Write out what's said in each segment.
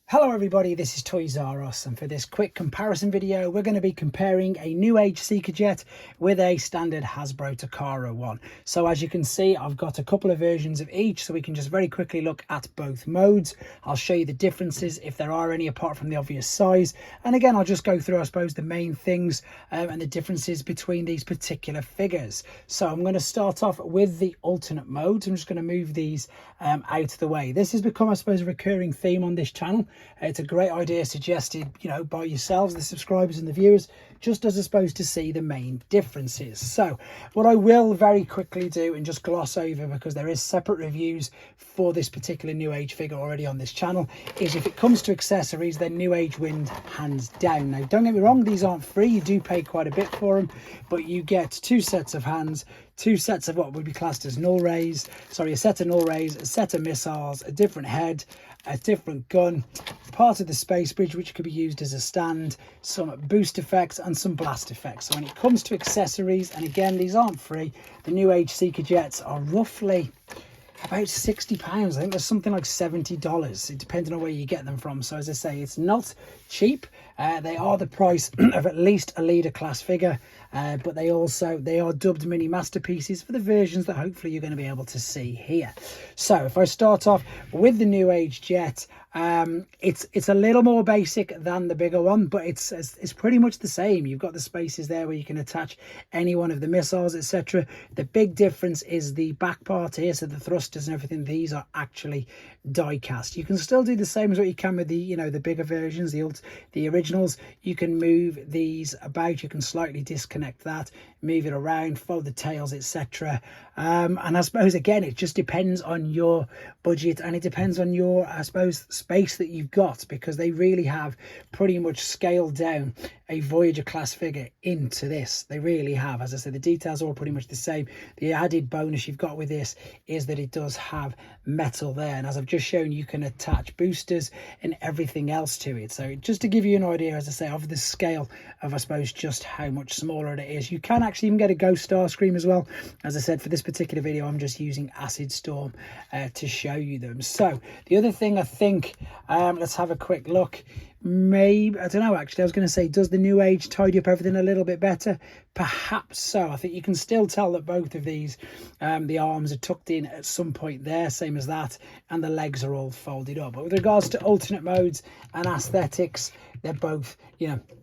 Hello everybody, this is toysarerussruss, and for this quick comparison video we're going to be comparing a Newage Seeker jet with a standard Hasbro Takara one. So as you can see, I've got a couple of versions of each, so we can just very quickly look at both modes. I'll show you the differences if there are any apart from the obvious size, and again I'll just go through I suppose the main things and the differences between these particular figures. So I'm going to start off with the alternate mode. I'm just going to move these out of the way. This has become I suppose a recurring theme on this channel. It's a great idea suggested, by yourselves, the subscribers and the viewers, just as opposed to see the main differences. So what I will very quickly do and just gloss over, because there is separate reviews for this particular Newage figure already on this channel, is if it comes to accessories, then Newage wins hands down. Now don't get me wrong, these aren't free, you do pay quite a bit for them, but you get two sets of hands, two sets of what would be classed as null rays, a set of null rays, a set of missiles, a different head, a different gun, part of the space bridge which could be used as a stand, some boost effects and some blast effects. So when it comes to accessories, and again these aren't free, the Newage Seeker jets are roughly about £60. I think there's something like $70, depending on where you get them from. So as I say, it's not cheap. They are the price of at least a leader class figure, but they are dubbed mini masterpieces for the versions that hopefully you're going to be able to see here. So if I start off with the Newage jet, it's a little more basic than the bigger one, but it's pretty much the same. You've got the spaces there where you can attach any one of the missiles, etc. The big difference is the back part here, so the thrusters and everything, these are actually die cast. You can still do the same as what you can with the the bigger versions, the originals. You can move these about, you can slightly disconnect that, move it around, fold the tails, etc. And I suppose again it just depends on your budget, and it depends on your I suppose space that you've got, because they really have pretty much scaled down a Voyager class figure into this. They really have. As I said, the details are all pretty much the same. The added bonus you've got with this is that it does have metal there, and as I've just shown, you can attach boosters and everything else to it. So just to give you an idea, as I say, of the scale of I suppose just how much smaller it is. You can actually even get a Ghost Starscream as well. As I said, for this particular video I'm just using Acid Storm to show you them. So the other thing I think, let's have a quick look. Maybe, I don't know, actually I was going to say, does the Newage tidy up everything a little bit better? Perhaps so. I think you can still tell that both of these, the arms are tucked in at some point there, same as that, and the legs are all folded up. But with regards to alternate modes and aesthetics, they're both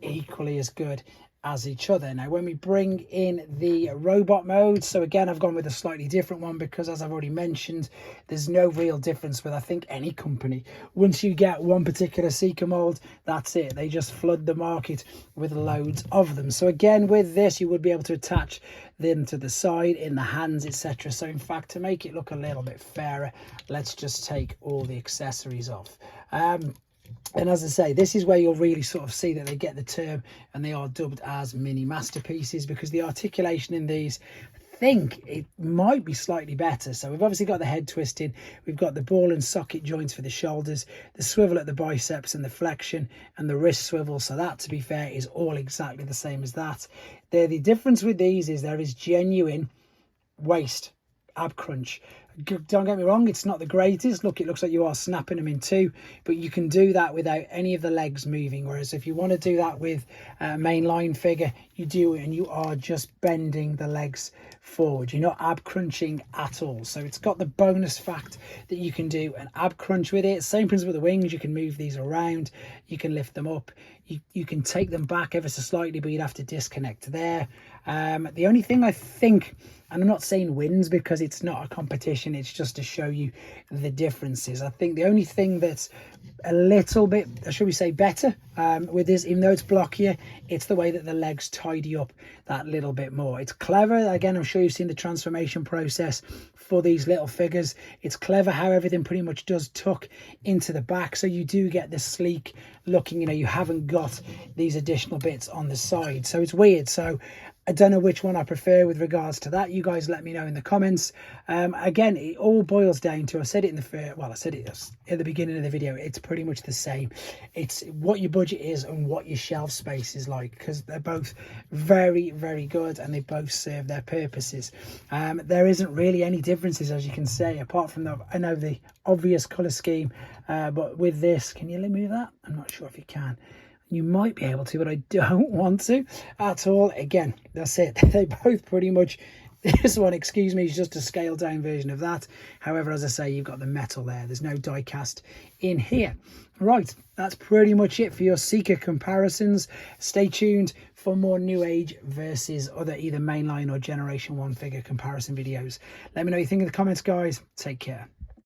equally as good as each other. Now when we bring in the robot mode, so again I've gone with a slightly different one, because as I've already mentioned, there's no real difference with I think any company. Once you get one particular Seeker mold, that's it, they just flood the market with loads of them. So again with this you would be able to attach them to the side, in the hands, etc. So in fact, to make it look a little bit fairer, let's just take all the accessories off. And as I say, this is where you'll really sort of see that they get the term, and they are dubbed as mini masterpieces, because the articulation in these, I think it might be slightly better. So we've obviously got the head twisting, we've got the ball and socket joints for the shoulders, the swivel at the biceps and the flexion, and the wrist swivel. So that, to be fair, is all exactly the same as that. The difference with these is there is genuine waist ab crunch. Don't get me wrong, it's not the greatest. Look, it looks like you are snapping them in two, but you can do that without any of the legs moving. Whereas if you want to do that with a mainline figure, you do it and you are just bending the legs forward. You're not ab crunching at all. So it's got the bonus fact that you can do an ab crunch with it. Same principle with the wings. You can move these around, you can lift them up, you can take them back ever so slightly, but you'd have to disconnect there. The only thing I think, and I'm not saying wins because it's not a competition, it's just to show you the differences. I think the only thing that's a little bit, should we say, better with this, even though it's blockier, it's the way that the legs tidy up that little bit more. It's clever. Again, I'm sure you've seen the transformation process for these little figures. It's clever how everything pretty much does tuck into the back, so you do get the sleek looking, you haven't got these additional bits on the side. So it's weird. So I don't know which one I prefer with regards to that. You guys let me know in the comments. Again, it all boils down to, I said it in the first, well, I said it at the beginning of the video, it's pretty much the same. It's what your budget is and what your shelf space is like, because they're both very, very good and they both serve their purposes. There isn't really any differences, as you can see, apart from I know the obvious colour scheme, but with this, can you move that? I'm not sure if you can. You might be able to, but I don't want to at all. Again, that's it. They both pretty much, this one, excuse me, is just a scaled down version of that. However, as I say, you've got the metal there. There's no die cast in here. Right, that's pretty much it for your Seeker comparisons. Stay tuned for more Newage versus other either mainline or Generation 1 figure comparison videos. Let me know what you think in the comments, guys. Take care.